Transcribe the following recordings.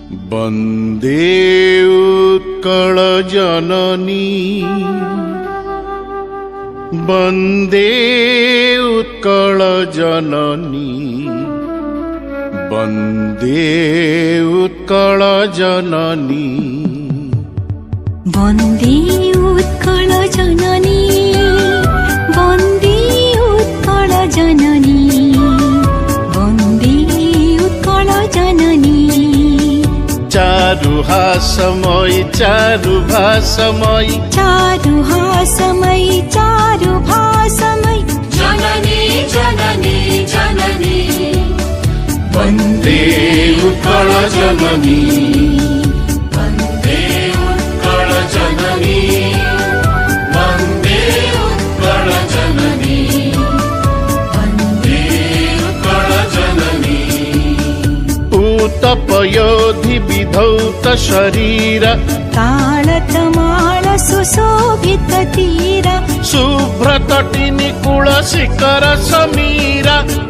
वन्दे उत्कल जननी वन्दे उत्कल जननी वन्दे उत्कल जननी वन्दे उत्कल जननी वन्दे उत्कल जननी वन्दे उत्कल जननी चारुहासमयी चारुभासमयी चारुहासमयी चारुभासमयी जननी जननी जननी वन्दे उत्कल जननी वन्दे उत्कल जननी वन्दे उत्कल जननी वन्दे उत्कल जननी पूतपयोधि विधौत शरीर ताळतमाळ सुशोभित तीर शुभ्रतटिनि कुल शिखर समीर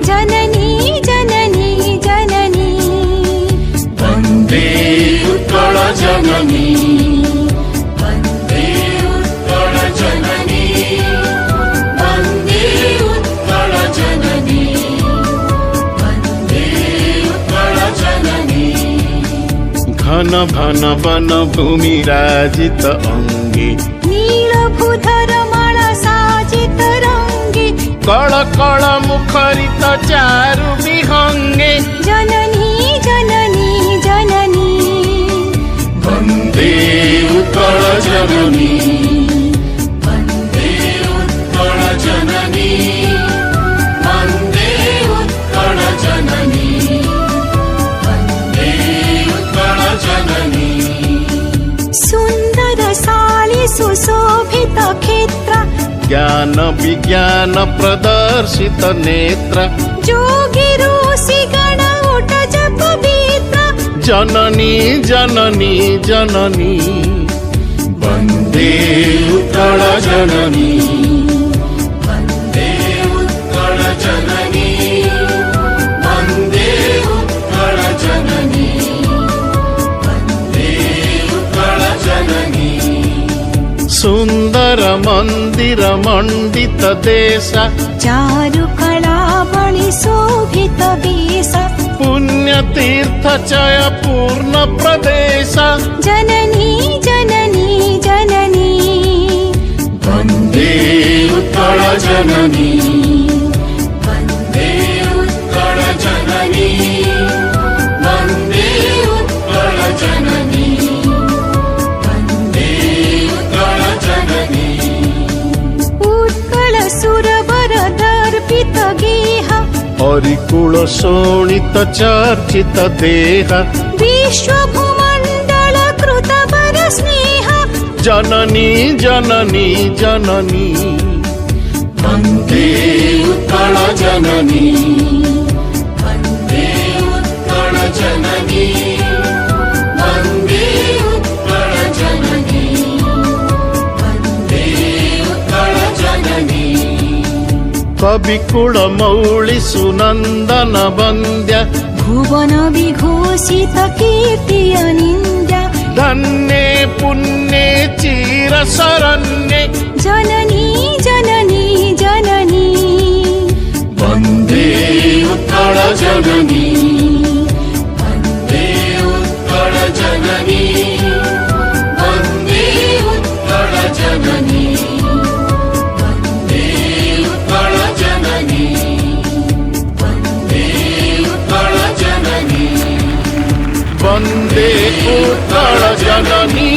जननी जननी जननी वन्दे उत्कल जननी वन्दे उत्कल जननी वन्दे उत्कल जननी वन्दे उत्कल जननी घन घन वन भूमि राजित अंगे नीलभूधर माला साजित रंगे कळ कळ मुखरित चारु विहंगे जननी जननी जननी वन्दे उत्कल जननी वन्दे उत्कल जननी वन्दे उत्कल जननी वन्दे उत्कल जननी सुन्दर साली सुशोभित क्षेत्र ज्ञान विज्ञान प्रदर्शित नेत्र जोगी ऋषि गण उठ जप पवित्र जननी जननी जननी वन्दे उत्कल जननी वन्दे उत्कल जननी वन्दे उत्कल जननी वन्दे उत्कल जननी सुन्दर मन्दिर मण्डित देश चारु कलावळि शोभित वेश पुण्यतीर्थ चय पूर्ण प्रदेश जननी जननी जननी वन्दे उत्कल जननी वन्दे उत्कल जननी वन्दे उत्कल जननी वन्दे उत्कल जननी उत्कल सुरवर दर्पित गेह हरिकुल शोणित चर्चित देह विश्वभूमण्डल कृत वर स्नेह जननी जननी जननी वन्दे उत्कल जननी वन्दे उत्कल जननी वन्दे उत्कल जननी वन्दे उत्कल जननी कविकुल मौळि सुनन्दन वन्द्य भुवन विघोषित कीर्ति अनिन्द्य धन्ये पुण्ये चिर शरण्ये जननी जननी जननी वन्दे उत्कल जननी वन्दे उत्कल जननी वन्दे उत्कल जननी वन्दे उत्कल जननी वन्दे उत्कल जननी वन्दे उत्कल जननी